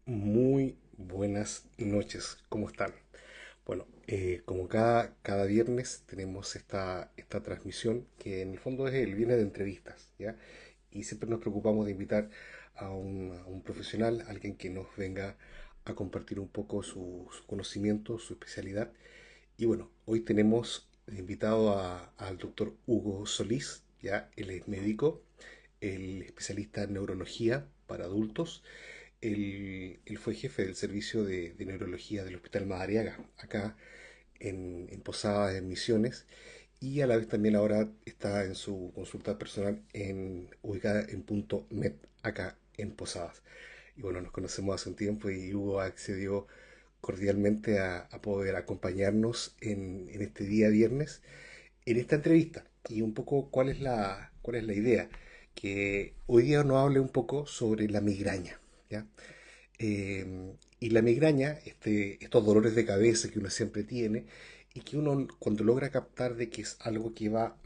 Muy buenas noches, ¿cómo están? Bueno, como cada viernes tenemos esta transmisión que en el fondo es el viernes de entrevistas, ¿ya? Y siempre nos preocupamos de invitar a un profesional, alguien que nos venga a compartir un poco su conocimiento, su especialidad. Y bueno, hoy tenemos de invitado al doctor Hugo Solís, ¿ya? Él es médico, el especialista en neurología para adultos. Él fue jefe del servicio de neurología del Hospital Madariaga, acá en Posadas, en Misiones, y a la vez también ahora está en su consulta personal ubicada en Punto Med, acá en Posadas. Y bueno, nos conocemos hace un tiempo y Hugo accedió cordialmente a poder acompañarnos en este día viernes en esta entrevista. Y un poco cuál es la idea. Que hoy día nos hable un poco sobre la migraña, ¿ya? Y la migraña, estos dolores de cabeza que uno siempre tiene y que uno cuando logra captar de que es algo que va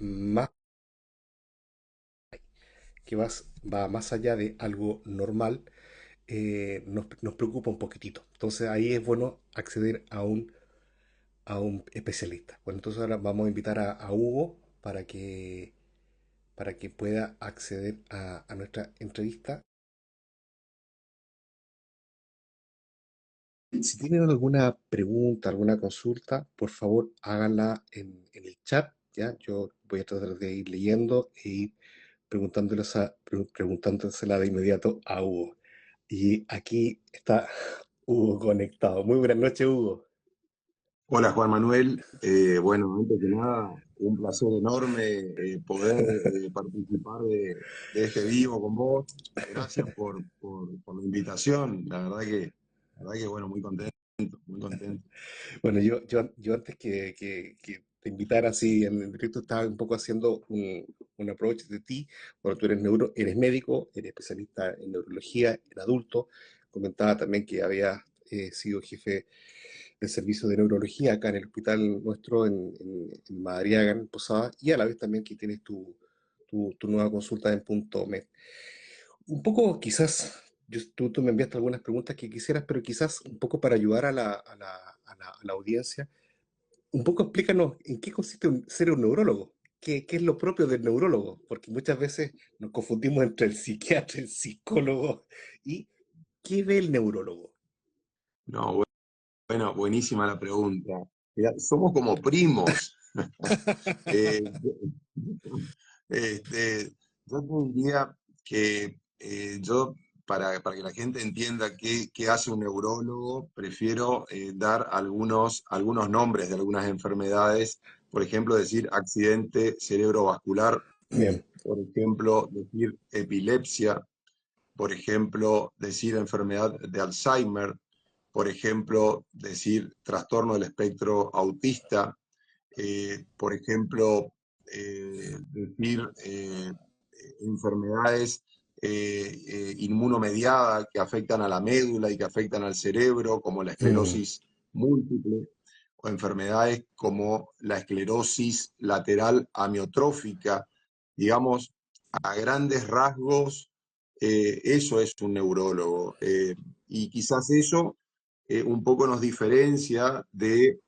más allá de algo normal, nos preocupa un poquitito. Entonces ahí es bueno acceder a un especialista. Bueno, entonces ahora vamos a invitar a Hugo para que pueda acceder a nuestra entrevista. Si tienen alguna pregunta, alguna consulta, por favor háganla en el chat, ¿ya? Yo voy a tratar de ir leyendo e ir preguntándosela de inmediato a Hugo. Y aquí está Hugo conectado. Muy buenas noches, Hugo. Hola Juan Manuel. Bueno, antes que nada, un placer enorme poder participar de este vivo con vos. Gracias por la invitación. La verdad que bueno, muy contento, muy contento. Bueno, yo antes que te invitara así en directo estaba un poco haciendo un approach de ti. Bueno, tú eres médico, eres especialista en neurología, en adulto. Comentaba también que había sido jefe del servicio de neurología acá en el hospital nuestro en Madariaga, en Posada, y a la vez también que tienes tu nueva consulta en Punto Med. Un poco quizás, tú me enviaste algunas preguntas que quisieras, pero quizás un poco para ayudar a la audiencia, un poco explícanos en qué consiste ser un neurólogo. ¿Qué es lo propio del neurólogo? Porque muchas veces nos confundimos entre el psiquiatra, el psicólogo y ¿qué ve el neurólogo? No, bueno, buenísima la pregunta. Mirá, somos como primos. Eh, este, yo te diría que para que la gente entienda qué hace un neurólogo, prefiero dar algunos nombres de algunas enfermedades. Por ejemplo, decir accidente cerebrovascular, Bien. por ejemplo, decir epilepsia, por ejemplo, decir enfermedad de Alzheimer, por ejemplo, decir trastorno del espectro autista, por ejemplo, decir enfermedades inmunomediadas que afectan a la médula y que afectan al cerebro, como la Mm, esclerosis múltiple, o enfermedades como la esclerosis lateral amiotrófica. Digamos, a grandes rasgos, eso es un neurólogo. Y quizás eso un poco nos diferencia de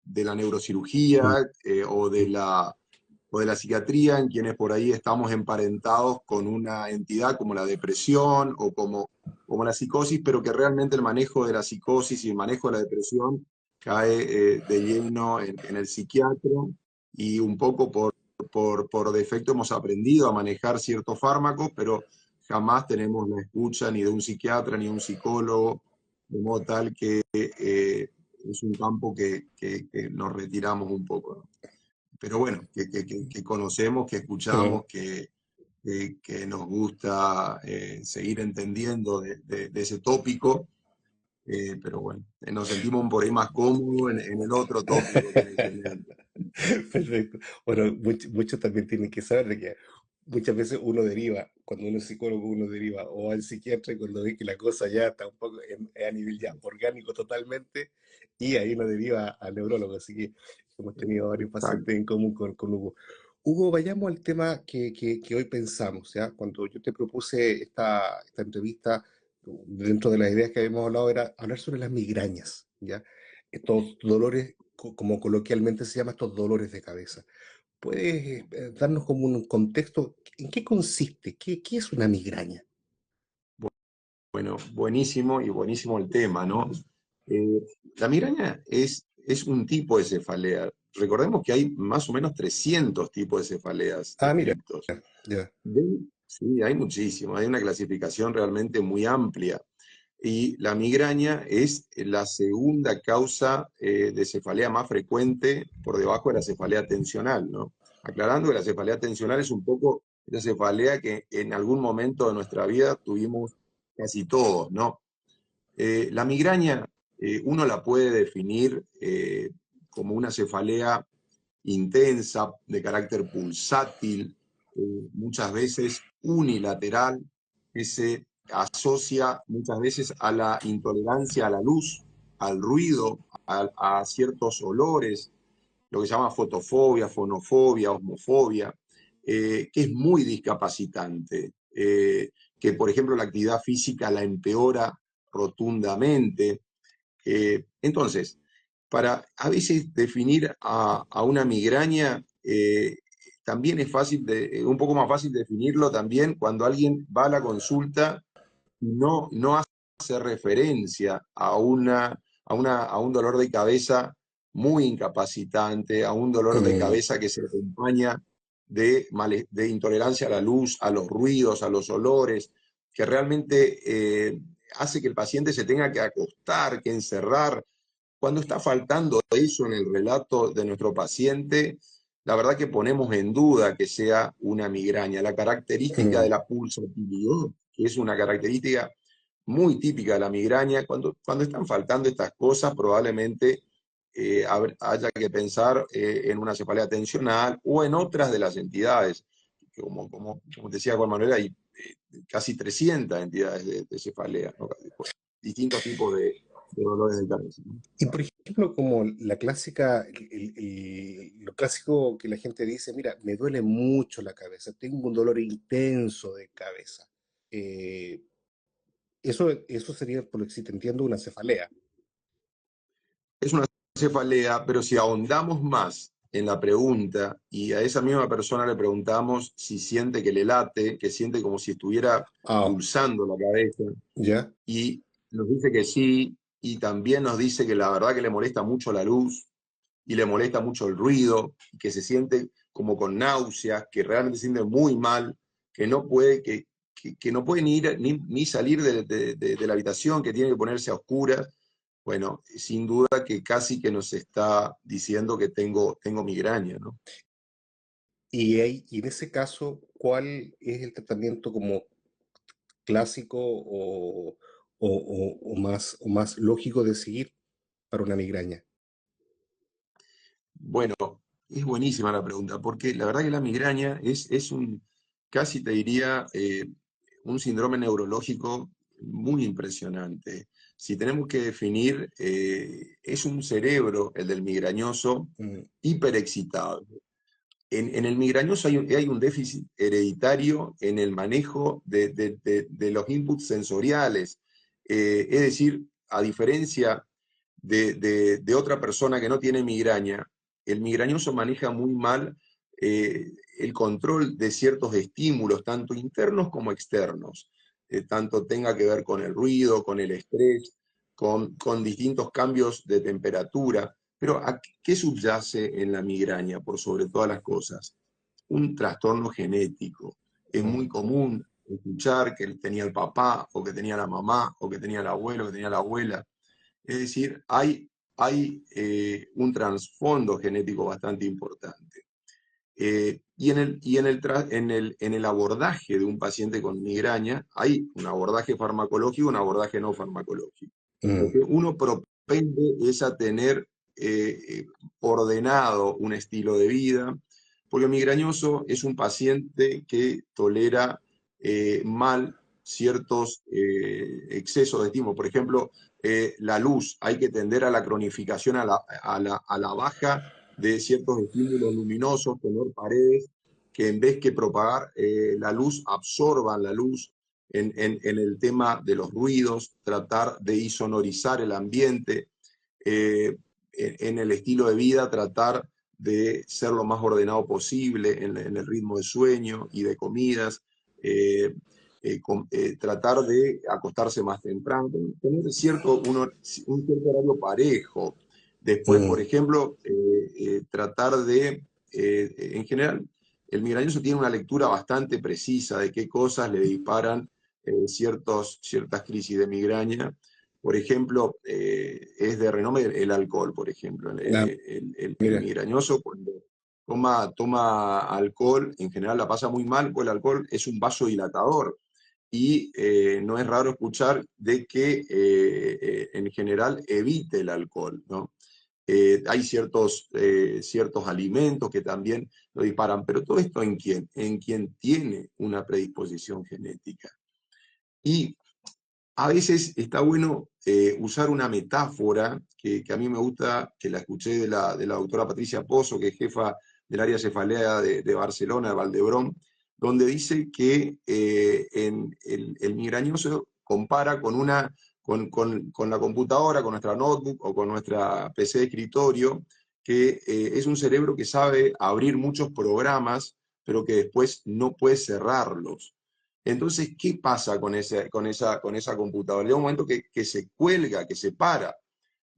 la neurocirugía mm, o de la psiquiatría, en quienes por ahí estamos emparentados con una entidad como la depresión o como la psicosis, pero que realmente el manejo de la psicosis y el manejo de la depresión cae de lleno en el psiquiatra, y un poco por defecto hemos aprendido a manejar ciertos fármacos, pero jamás tenemos la escucha ni de un psiquiatra ni de un psicólogo, de modo tal que es un campo que nos retiramos un poco, ¿no? Pero bueno, que conocemos, que mm. escuchamos, que nos gusta seguir entendiendo de ese tópico, pero bueno, nos sentimos por ahí más cómodos en el otro tópico que mencioné antes. Perfecto. Bueno, muchos también tienen que saber de que muchas veces uno deriva, cuando uno es psicólogo, uno deriva o al psiquiatra y cuando ve que la cosa ya está un poco a nivel ya orgánico totalmente, y ahí uno deriva al neurólogo. Así que hemos tenido varios Exacto. pacientes en común con Hugo. Hugo, vayamos al tema que hoy pensamos, ¿ya? Cuando yo te propuse esta entrevista, dentro de las ideas que habíamos hablado era hablar sobre las migrañas, ¿ya? Estos dolores, como coloquialmente se llama, estos dolores de cabeza. ¿Puedes darnos como un contexto? ¿En qué consiste? ¿Qué es una migraña? Bueno, buenísimo y buenísimo el tema, ¿no? Eh, la migraña es un tipo de cefalea. Recordemos que hay más o menos 300 tipos de cefaleas Ah, mira, descritos. ya. Sí, hay muchísimos, hay una clasificación realmente muy amplia. Y la migraña es la segunda causa de cefalea más frecuente por debajo de la cefalea tensional, ¿no? Aclarando que la cefalea tensional es un poco la cefalea que en algún momento de nuestra vida tuvimos casi todos, ¿no? La migraña uno la puede definir como una cefalea intensa, de carácter pulsátil, muchas veces unilateral, que se asocia muchas veces a la intolerancia a la luz, al ruido, a ciertos olores, lo que se llama fotofobia, fonofobia, osmofobia, que es muy discapacitante, que por ejemplo la actividad física la empeora rotundamente. Entonces, para a veces definir a una migraña, también es fácil, un poco más fácil definirlo también cuando alguien va a la consulta y no hace referencia a un dolor de cabeza muy incapacitante, a un dolor de Mm, cabeza que se acompaña de intolerancia a la luz, a los ruidos, a los olores, que realmente hace que el paciente se tenga que acostar, que encerrar. Cuando está faltando eso en el relato de nuestro paciente, la verdad que ponemos en duda que sea una migraña. La característica de mm. la pulsatilidad, que es una característica muy típica de la migraña, cuando están faltando estas cosas, probablemente haya que pensar en una cefalea tensional o en otras de las entidades. Como decía Juan Manuel, hay casi 300 entidades de cefalea, ¿no? Distintos tipos de dolores de cabeza, ¿no? Y por ejemplo, como la clásica, lo clásico que la gente dice, mira, me duele mucho la cabeza, tengo un dolor intenso de cabeza. Eh, eso sería, por lo que sí te entiendo, una cefalea. Es una cefalea, pero si ahondamos más en la pregunta y a esa misma persona le preguntamos si siente que le late, que siente como si estuviera Ah, pulsando la cabeza, ya. y nos dice que sí, y también nos dice que la verdad que le molesta mucho la luz y le molesta mucho el ruido, que se siente como con náuseas, que realmente se siente muy mal, que no puede, que no puede ni ir ni salir de la habitación, que tiene que ponerse a oscuras. Bueno, sin duda que casi que nos está diciendo que tengo migraña, ¿no? Y en ese caso, ¿cuál es el tratamiento como clásico o más lógico de seguir para una migraña? Bueno, es buenísima la pregunta, porque la verdad que la migraña es casi te diría, un síndrome neurológico muy impresionante. Si tenemos que definir, es un cerebro, el del migrañoso, Mm, hiperexcitado. En el migrañoso hay un déficit hereditario en el manejo de los inputs sensoriales. Es decir, a diferencia de otra persona que no tiene migraña, el migrañoso maneja muy mal el control de ciertos estímulos, tanto internos como externos, tanto tenga que ver con el ruido, con el estrés, con distintos cambios de temperatura. Pero ¿qué subyace en la migraña por sobre todas las cosas? Un trastorno genético. Es muy mm. común escuchar que tenía el papá, o que tenía la mamá, o que tenía el abuelo, que tenía la abuela. Es decir, hay un trasfondo genético bastante importante. En el abordaje de un paciente con migraña hay un abordaje farmacológico y un abordaje no farmacológico. Lo Mm, que uno propende es a tener ordenado un estilo de vida, porque el migrañoso es un paciente que tolera mal ciertos excesos de estímulo. Por ejemplo, la luz, hay que tender a la cronificación, a la baja de ciertos estímulos luminosos, tener paredes que en vez que propagar la luz, absorban la luz. en el tema de los ruidos, tratar de insonorizar el ambiente, en el estilo de vida, tratar de ser lo más ordenado posible en el ritmo de sueño y de comidas, tratar de acostarse más temprano, tener un cierto horario parejo. Después, por Mm, ejemplo, tratar de, en general, el migrañoso tiene una lectura bastante precisa de qué cosas le disparan ciertas crisis de migraña. Por ejemplo, es de renombre el alcohol, por ejemplo. ah, El mira, migrañoso cuando toma alcohol, en general la pasa muy mal, pues el alcohol es un vasodilatador y no es raro escuchar de que en general evite el alcohol, ¿no? Hay ciertos alimentos que también lo disparan, pero todo esto ¿en quién? En quien tiene una predisposición genética. Y a veces está bueno usar una metáfora que a mí me gusta, que la escuché de la doctora Patricia Pozo, que es jefa del área cefalea de Barcelona, de Valdebrón, donde dice que el migrañoso compara con la computadora, con nuestra notebook o con nuestra PC de escritorio, que es un cerebro que sabe abrir muchos programas, pero que después no puede cerrarlos. Entonces, ¿qué pasa con esa computadora? Llega un momento que se cuelga, que se para.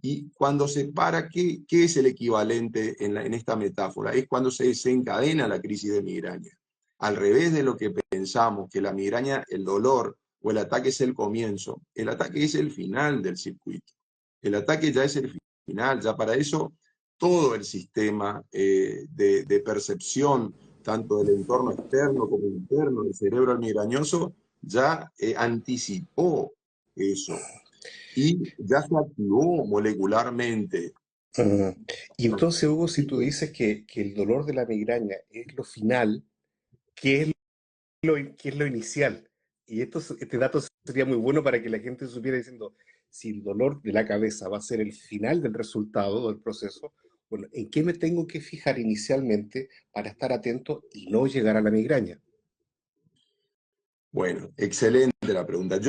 Y cuando se para, ¿qué es el equivalente en esta metáfora? Es cuando se desencadena la crisis de migraña. Al revés de lo que pensamos, que la migraña, el dolor o el ataque es el comienzo, el ataque es el final del circuito. El ataque ya es el final, ya para eso todo el sistema de percepción, tanto del entorno externo como interno del cerebro migrañoso, ya anticipó eso y ya se activó molecularmente. mm. Y ¿No? entonces, Hugo, si tú dices que el dolor de la migraña es lo final, ¿qué es qué es lo inicial? Y este dato sería muy bueno para que la gente supiera diciendo, si el dolor de la cabeza va a ser el final del resultado del proceso, bueno, ¿en qué me tengo que fijar inicialmente para estar atento y no llegar a la migraña? Bueno, excelente la pregunta.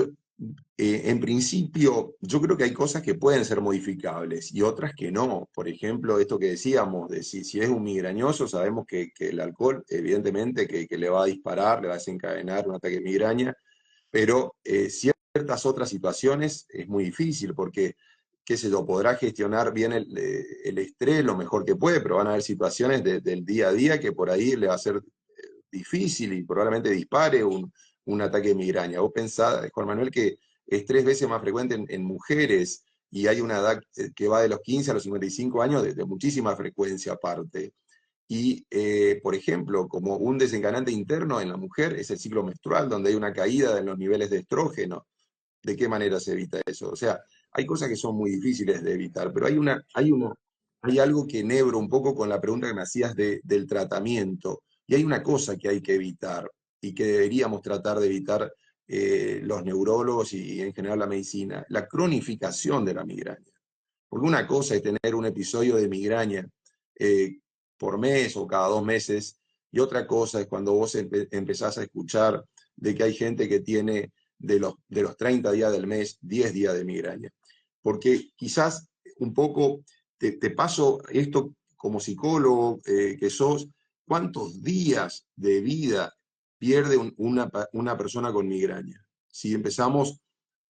En principio, yo creo que hay cosas que pueden ser modificables y otras que no. Por ejemplo, esto que decíamos, de si es un migrañoso, sabemos que el alcohol, evidentemente, que le va a disparar, le va a desencadenar un ataque de migraña, pero ciertas otras situaciones es muy difícil porque, qué sé yo, podrá gestionar bien el estrés lo mejor que puede, pero van a haber situaciones del día a día que por ahí le va a ser difícil y probablemente dispare un ataque de migraña. Vos pensás, Juan Manuel, que es 3 veces más frecuente en mujeres y hay una edad que va de los 15 a los 55 años de muchísima frecuencia aparte. Y, por ejemplo, como un desencadenante interno en la mujer es el ciclo menstrual, donde hay una caída en los niveles de estrógeno. ¿De qué manera se evita eso? O sea, hay cosas que son muy difíciles de evitar, pero hay algo que enhebro un poco con la pregunta que me hacías del tratamiento. Y hay una cosa que hay que evitar y que deberíamos tratar de evitar los neurólogos y en general la medicina, la cronificación de la migraña. Porque una cosa es tener un episodio de migraña eh, por mes o cada 2 meses, y otra cosa es cuando vos empezás a escuchar de que hay gente que tiene de los 30 días del mes, 10 días de migraña. Porque quizás un poco te paso esto como psicólogo que sos, ¿cuántos días de vida pierde una persona con migraña? Si empezamos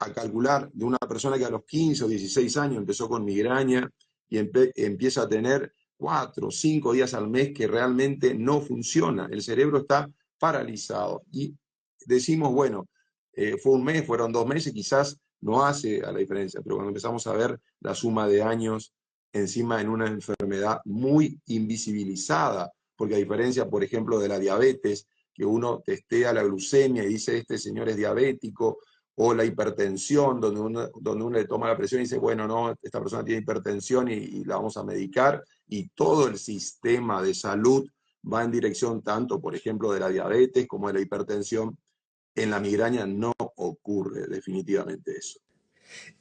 a calcular de una persona que a los 15 o 16 años empezó con migraña y empieza a tener 4 o 5 días al mes que realmente no funciona, el cerebro está paralizado. Y decimos, bueno, fue un mes, fueron 2 meses, quizás no hace a la diferencia, pero cuando empezamos a ver la suma de años encima en una enfermedad muy invisibilizada, porque a diferencia, por ejemplo, de la diabetes, que uno testea la glucemia y dice, este señor es diabético, o la hipertensión, donde uno le toma la presión y dice, bueno, no, esta persona tiene hipertensión y la vamos a medicar, y todo el sistema de salud va en dirección tanto, por ejemplo, de la diabetes como de la hipertensión. En la migraña no ocurre definitivamente eso.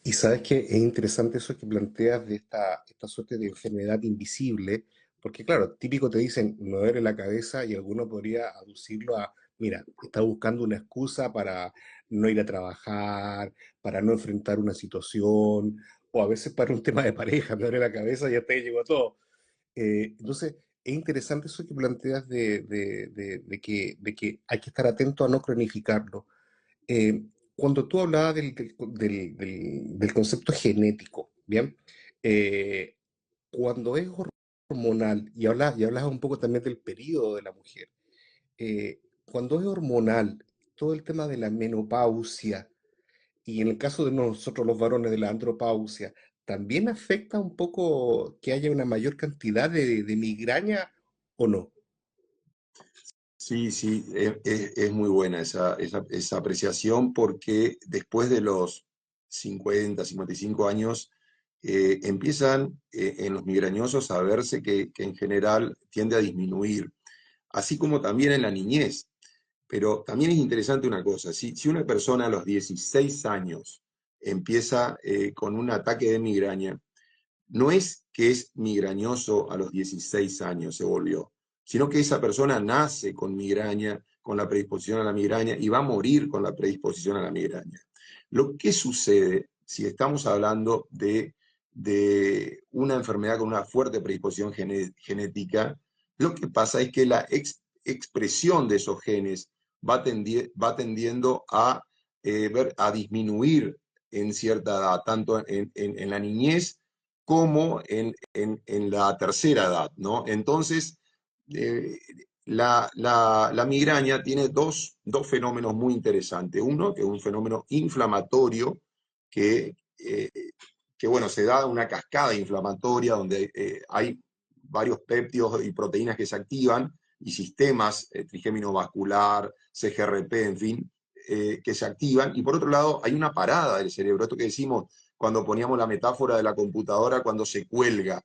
Y sabes que es interesante eso que planteas de esta suerte de enfermedad invisible, porque claro, típico te dicen, me duele la cabeza y alguno podría aducirlo a mira, está buscando una excusa para no ir a trabajar, para no enfrentar una situación, o a veces para un tema de pareja, me abre la cabeza y hasta ahí llegó todo. Entonces, es interesante eso que planteas de que hay que estar atento a no cronificarlo. Cuando tú hablabas del concepto genético, ¿bien? Eh, Cuando es hormonal, y hablas un poco también del periodo de la mujer, cuando es hormonal, todo el tema de la menopausia, y en el caso de nosotros los varones de la andropausia, ¿también afecta un poco que haya una mayor cantidad de migraña o no? Sí, sí, es muy buena esa apreciación porque después de los 50, 55 años empiezan en los migrañosos a verse que en general tiende a disminuir, así como también en la niñez. Pero también es interesante una cosa, si una persona a los 16 años empieza con un ataque de migraña, no es que es migrañoso a los 16 años se volvió, sino que esa persona nace con migraña, con la predisposición a la migraña y va a morir con la predisposición a la migraña. Lo que sucede si estamos hablando de una enfermedad con una fuerte predisposición genética, lo que pasa es que la expresión de esos genes va tendiendo a disminuir en cierta edad, tanto en la niñez como en la tercera edad, ¿no? Entonces, eh, la migraña tiene dos fenómenos muy interesantes. Uno, que es un fenómeno inflamatorio, que, eh, que bueno, se da una cascada inflamatoria donde hay varios péptidos y proteínas que se activan y sistemas, trigémino vascular, CGRP, en fin, que se activan. Y por otro lado, hay una parada del cerebro, esto que decimos cuando poníamos la metáfora de la computadora cuando se cuelga.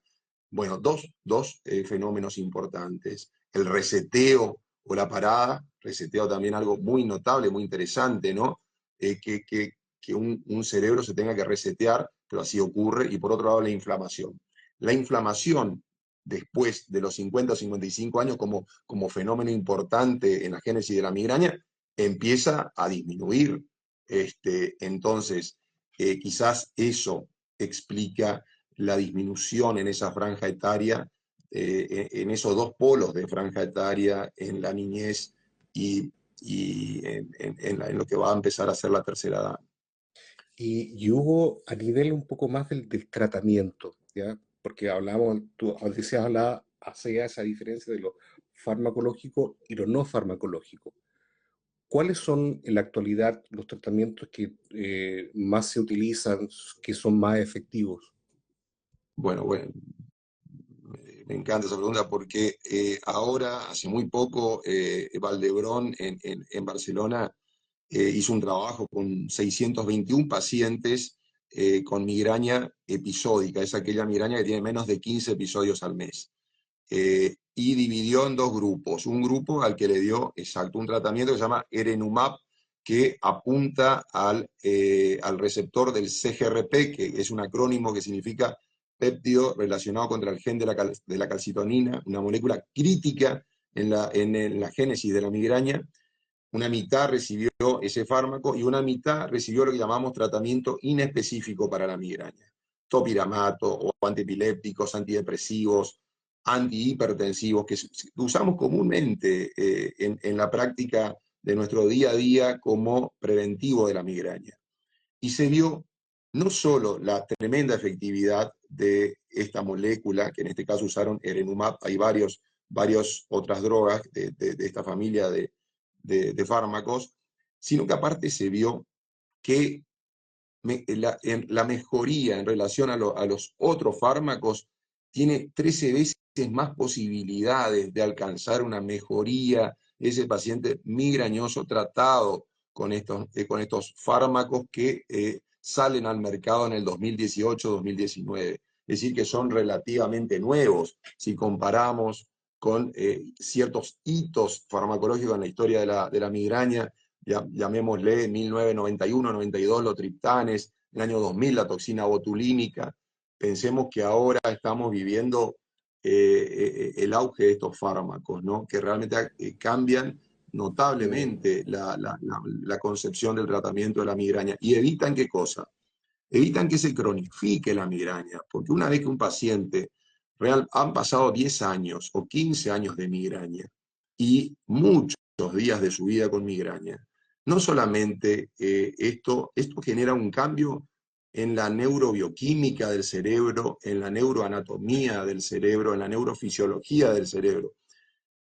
Bueno, dos fenómenos importantes. El reseteo o la parada, reseteo también algo muy notable, muy interesante, ¿no? Que un cerebro se tenga que resetear, pero así ocurre. Y por otro lado, la inflamación. La inflamación después de los 50 o 55 años como fenómeno importante en la génesis de la migraña, empieza a disminuir. Entonces, quizás eso explica la disminución en esa franja etaria, en esos dos polos de franja etaria, en la niñez y en lo que va a empezar a ser la tercera edad. Y hubo a nivel un poco más del tratamiento, ¿ya? Porque hablamos, tú decías, hacía esa diferencia de lo farmacológico y lo no farmacológico. ¿Cuáles son en la actualidad los tratamientos que más se utilizan, que son más efectivos? Bueno, me encanta esa pregunta porque ahora, hace muy poco, Valdebrón en Barcelona hizo un trabajo con 621 pacientes con migraña episódica, es aquella migraña que tiene menos de 15 episodios al mes. Y dividió en dos grupos. Un grupo al que le dio exacto un tratamiento que se llama Erenumab, que apunta al receptor del CGRP, que es un acrónimo que significa péptido relacionado contra el gen de la calcitonina, una molécula crítica en la génesis de la migraña. Una mitad recibió ese fármaco y una mitad recibió lo que llamamos tratamiento inespecífico para la migraña. Topiramato o antiepilépticos, antidepresivos, antihipertensivos, que usamos comúnmente en la práctica de nuestro día a día como preventivo de la migraña. Y se vio no solo la tremenda efectividad de esta molécula, que en este caso usaron Erenumab, hay varias otras drogas de esta familia de fármacos, sino que aparte se vio que la mejoría en relación a los otros fármacos tiene 13 veces más posibilidades de alcanzar una mejoría ese paciente migrañoso tratado con estos fármacos que salen al mercado en el 2018-2019. Es decir, que son relativamente nuevos si comparamos con ciertos hitos farmacológicos en la historia de la migraña, llamémosle 1991-92 los triptanes, en el año 2000 la toxina botulínica. Pensemos que ahora estamos viviendo el auge de estos fármacos, ¿no? Que realmente cambian Mm, notablemente la concepción del tratamiento de la migraña. ¿Y evitan qué cosa? Evitan que se cronifique la migraña, porque una vez que un paciente han pasado 10 años o 15 años de migraña y muchos días de su vida con migraña, no solamente esto genera un cambio en la neurobioquímica del cerebro, en la neuroanatomía del cerebro, en la neurofisiología del cerebro.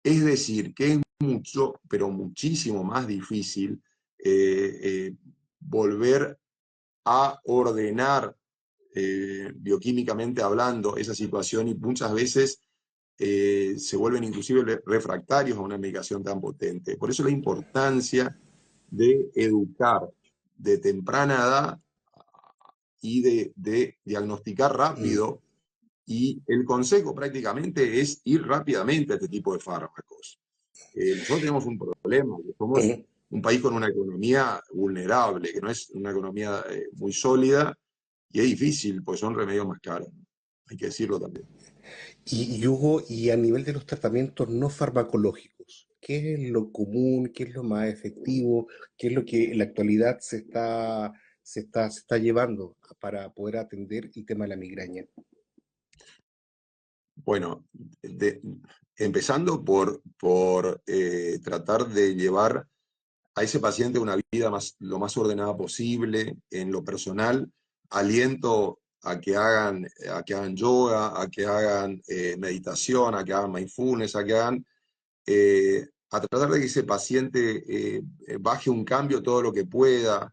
Es decir, que es mucho, pero muchísimo más difícil volver a ordenar bioquímicamente hablando esa situación y muchas veces se vuelven inclusive refractarios a una medicación tan potente. Por eso la importancia de educar de temprana edad y de diagnosticar mm, rápido, y el consejo prácticamente es ir rápidamente a este tipo de fármacos. Nosotros tenemos un problema, que somos mm. un país con una economía vulnerable, que no es una economía muy sólida, y es difícil, pues son remedios más caros, ¿no? Hay que decirlo también. Y Hugo, y a nivel de los tratamientos no farmacológicos, ¿qué es lo común, qué es lo más efectivo, qué es lo que en la actualidad se está llevando para poder atender el tema de la migraña? Bueno, empezando por tratar de llevar a ese paciente una vida lo más ordenada posible en lo personal, aliento a que hagan yoga, a que hagan meditación, a que hagan mindfulness, a tratar de que ese paciente baje un cambio todo lo que pueda,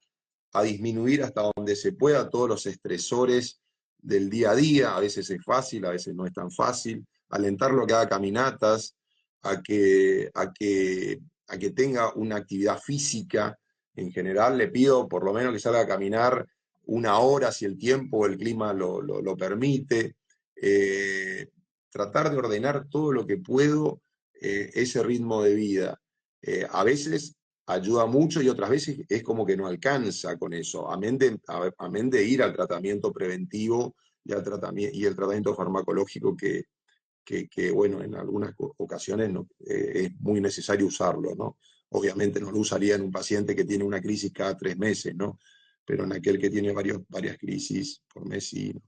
a disminuir hasta donde se pueda todos los estresores del día a día. A veces es fácil, a veces no es tan fácil. Alentarlo a que haga caminatas, a que, a que, a que tenga una actividad física. En general le pido por lo menos que salga a caminar una hora si el tiempo o el clima lo permite. Eh, Tratar de ordenar todo lo que puedo ese ritmo de vida. A veces ayuda mucho y otras veces es como que no alcanza con eso, amén de ir al tratamiento preventivo y el tratamiento farmacológico bueno, en algunas ocasiones no, es muy necesario usarlo, ¿no? Obviamente no lo usaría en un paciente que tiene una crisis cada 3 meses, ¿no? Pero en aquel que tiene varias crisis por mes sí, ¿no?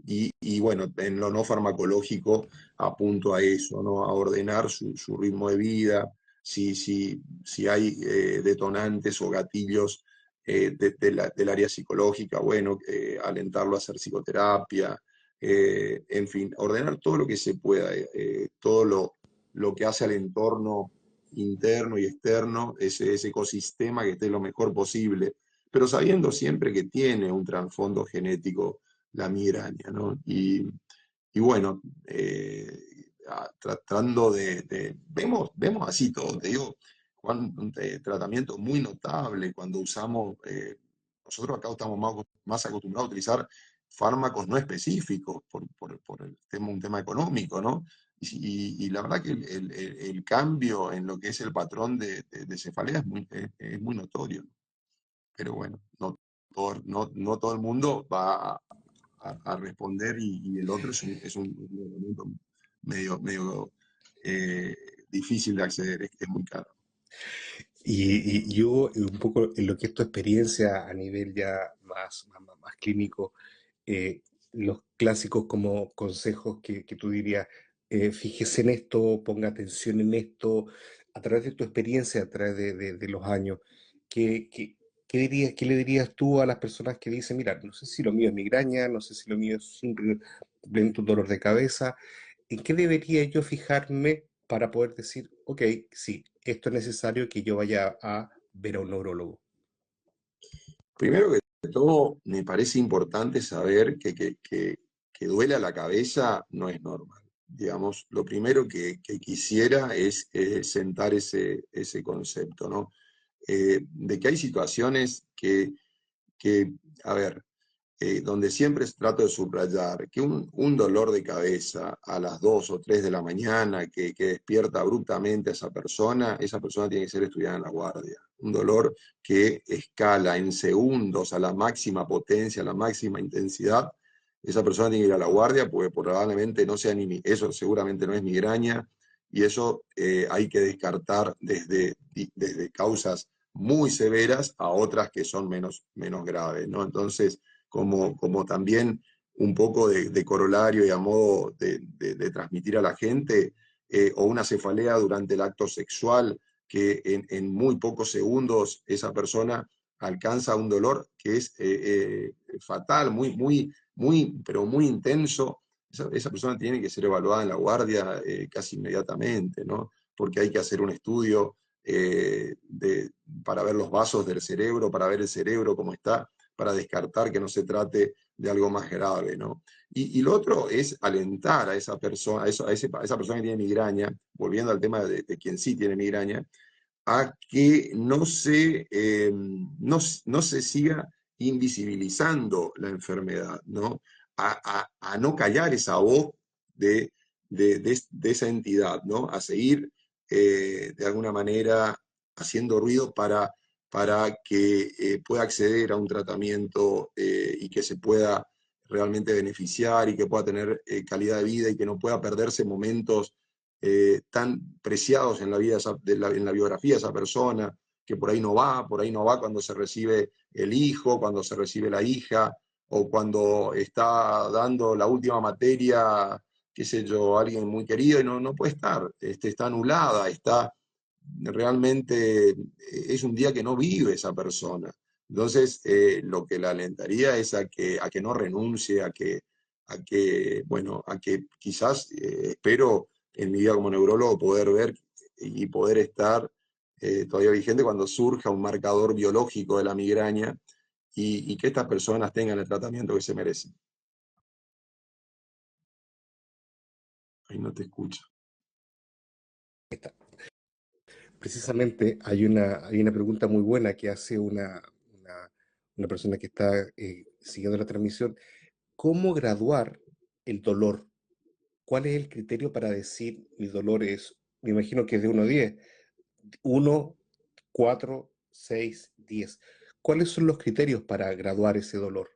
Y bueno, en lo no farmacológico apunto a eso, ¿no? A ordenar su ritmo de vida, si hay detonantes o gatillos del área psicológica, bueno, alentarlo a hacer psicoterapia, en fin, ordenar todo lo que se pueda, todo lo que hace al entorno interno y externo, ese ecosistema que esté lo mejor posible, pero sabiendo siempre que tiene un trasfondo genético la migraña, ¿no? Y bueno, tratando vemos así todo, te digo, un tratamiento muy notable cuando usamos, nosotros acá estamos más acostumbrados a utilizar fármacos no específicos por un tema económico, ¿no? Y la verdad que el cambio en lo que es el patrón de cefalea es muy notorio, pero bueno, no todo el mundo va a responder y el otro es un elemento medio eh, difícil de acceder, es muy caro. Y Hugo, un poco en lo que es tu experiencia a nivel ya más clínico, los clásicos como consejos que tú dirías, fíjese en esto, ponga atención en esto, a través de tu experiencia, a través de los años, ¿qué, qué, qué le dirías tú a las personas que dicen, mira, no sé si lo mío es migraña, no sé si lo mío es simplemente un dolor de cabeza, ¿en qué debería yo fijarme para poder decir, ok, sí, esto es necesario que yo vaya a ver a un neurólogo? Primero que todo, me parece importante saber que duele a la cabeza no es normal. Digamos, lo primero que quisiera es sentar ese concepto, ¿no? De que hay situaciones que, a ver, donde siempre trato de subrayar que un dolor de cabeza a las 2 o 3 de la mañana que despierta abruptamente a esa persona tiene que ser estudiada en la guardia. Un dolor que escala en segundos a la máxima potencia, a la máxima intensidad. Esa persona tiene que ir a la guardia porque probablemente no sea eso seguramente no es migraña y eso hay que descartar desde causas muy severas a otras que son menos graves, ¿no? Entonces, como también un poco de corolario y a modo de transmitir a la gente, o una cefalea durante el acto sexual, que en muy pocos segundos esa persona alcanza un dolor que es fatal, pero muy intenso. Esa persona tiene que ser evaluada en la guardia casi inmediatamente, ¿no? Porque hay que hacer un estudio para ver los vasos del cerebro, para ver el cerebro cómo está, para descartar que no se trate de algo más grave, ¿no? Y lo otro es alentar a esa persona, a esa persona que tiene migraña, volviendo al tema de quien sí tiene migraña, a que no se siga invisibilizando la enfermedad, ¿no? A no callar esa voz de, de esa entidad, ¿no? A seguir de alguna manera haciendo ruido para que pueda acceder a un tratamiento y que se pueda realmente beneficiar y que pueda tener calidad de vida y que no pueda perderse momentos tan preciados en la vida, en la biografía de esa persona, que por ahí no va cuando se recibe el hijo, cuando se recibe la hija, o cuando está dando la última materia, qué sé yo, alguien muy querido y no puede estar, está anulada, está realmente, es un día que no vive esa persona. Entonces, lo que la alentaría es a que no renuncie, bueno, a que quizás, espero en mi vida como neurólogo poder ver y poder estar todavía vigente cuando surja un marcador biológico de la migraña y que estas personas tengan el tratamiento que se merecen. Ahí no te escucho. Precisamente hay una pregunta muy buena que hace una persona que está siguiendo la transmisión. ¿Cómo graduar el dolor? ¿Cuál es el criterio para decir mi dolor es, me imagino que es de 1 a 10, 1, 4, 6, 10? ¿Cuáles son los criterios para graduar ese dolor?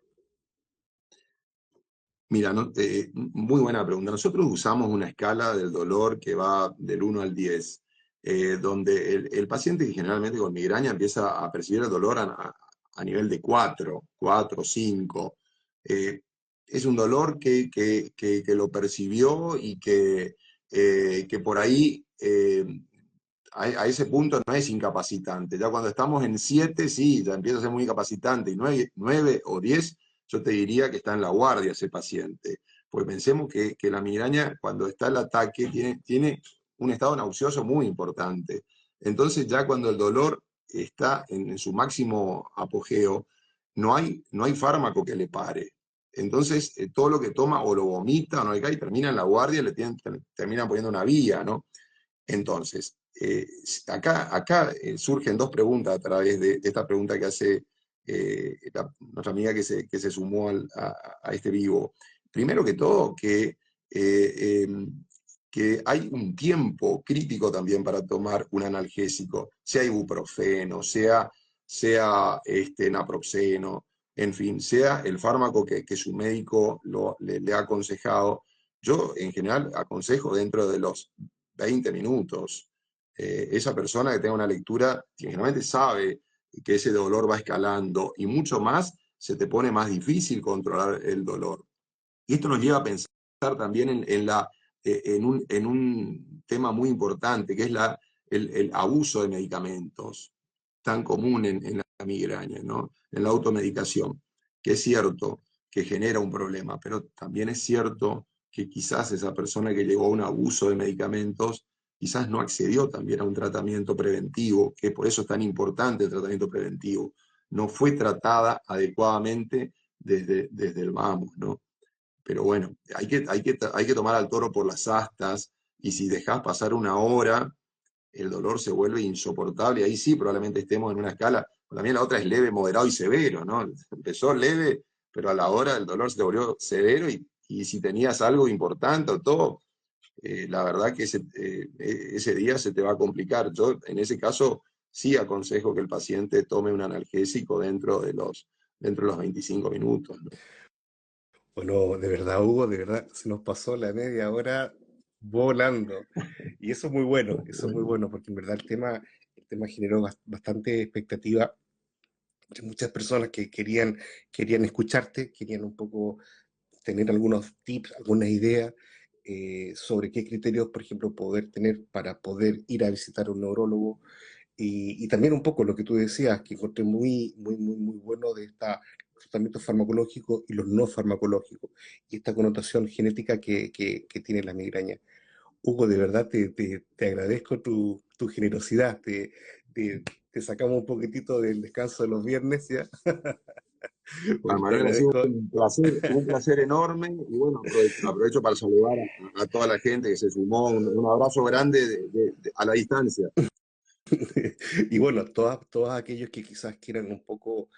Mira, muy buena pregunta. Nosotros usamos una escala del dolor que va del 1 al 10, donde el paciente generalmente con migraña empieza a percibir el dolor a nivel de 4, 5. Eh, es un dolor que lo percibió y que por ahí a ese punto no es incapacitante. Ya cuando estamos en 7, sí, ya empieza a ser muy incapacitante. Y 9 o 10, yo te diría que está en la guardia ese paciente. Porque pensemos que la migraña, cuando está el ataque, tiene un estado nauseoso muy importante. Entonces, ya cuando el dolor está en su máximo apogeo, no hay fármaco que le pare. Entonces, todo lo que toma o lo vomita o no le cae, termina en la guardia y terminan poniendo una vía, ¿no? Entonces, acá surgen dos preguntas a través de esta pregunta que hace nuestra amiga que se sumó a este vivo. Primero que todo, que hay un tiempo crítico también para tomar un analgésico, sea ibuprofeno, sea naproxeno, en fin, sea el fármaco que su médico le ha aconsejado. Yo, en general, aconsejo dentro de los 20 minutos. Esa persona que tenga una lectura, que generalmente sabe que ese dolor va escalando y mucho más, se te pone más difícil controlar el dolor. Y esto nos lleva a pensar también en un tema muy importante, que es el abuso de medicamentos, tan común en la migraña, ¿no? En la automedicación, que es cierto que genera un problema, pero también es cierto que quizás esa persona que llegó a un abuso de medicamentos, quizás no accedió también a un tratamiento preventivo, que por eso es tan importante el tratamiento preventivo. No fue tratada adecuadamente desde el vamos, ¿no? Pero bueno, hay que tomar al toro por las astas y si dejas pasar una hora, el dolor se vuelve insoportable. Ahí sí, probablemente estemos en una escala. También la otra es leve, moderado y severo, ¿no? Empezó leve, pero a la hora el dolor se te volvió severo y si tenías algo importante o todo, la verdad que ese día se te va a complicar. Yo en ese caso sí aconsejo que el paciente tome un analgésico dentro de los 25 minutos, ¿no? Bueno, de verdad, Hugo, de verdad, se nos pasó la media hora volando. Y eso es muy bueno, porque en verdad el tema generó bastante expectativa de muchas personas que querían escucharte, querían un poco tener algunos tips, algunas ideas sobre qué criterios, por ejemplo, poder tener para poder ir a visitar a un neurólogo. Y también un poco lo que tú decías, que encontré muy bueno de esta tratamientos farmacológicos y los no farmacológicos, y esta connotación genética que tiene la migraña. Hugo, de verdad te agradezco tu generosidad, te sacamos un poquitito del descanso de los viernes, ¿ya? Juan Bueno, te Manuel, ha sido agradezco. un placer enorme y bueno, aprovecho para saludar a toda la gente que se sumó, un abrazo grande a la distancia. Y bueno, todos aquellos que quizás quieran un poco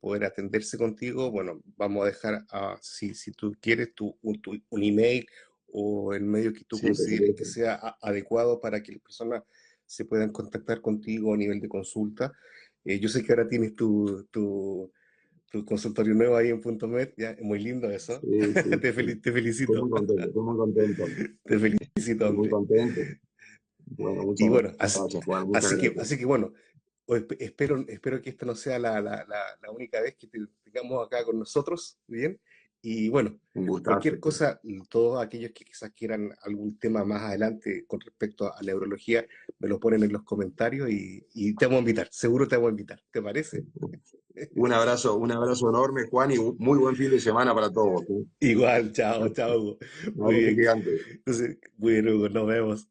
poder atenderse contigo, bueno, vamos a dejar, si tú quieres, un email o el medio que tú Sí, por consideres que supuesto. sea adecuado para que las personas se puedan contactar contigo a nivel de consulta. Yo sé que ahora tienes tu consultorio nuevo ahí en Punto Med, ya, es muy lindo eso. Sí, sí, sí. Te felicito, Estoy muy contento, te felicito, estoy muy hombre. contento. Bueno, Y muchas bueno, gracias, Juan, muchas gracias. así que bueno, espero que esta no sea la única vez que te tengamos acá con nosotros, ¿bien? Y bueno, Un gustazo. cualquier cosa, todos aquellos que quizás quieran algún tema más adelante con respecto a la neurología, me lo ponen en los comentarios y te vamos a invitar, seguro te vamos a invitar, ¿te parece? Un abrazo enorme, Juan, y un muy buen fin de semana para todos, ¿eh? Igual, chao, chao, Hugo. Un Muy abrazo bien. gigante. Entonces, bueno, Hugo, nos vemos.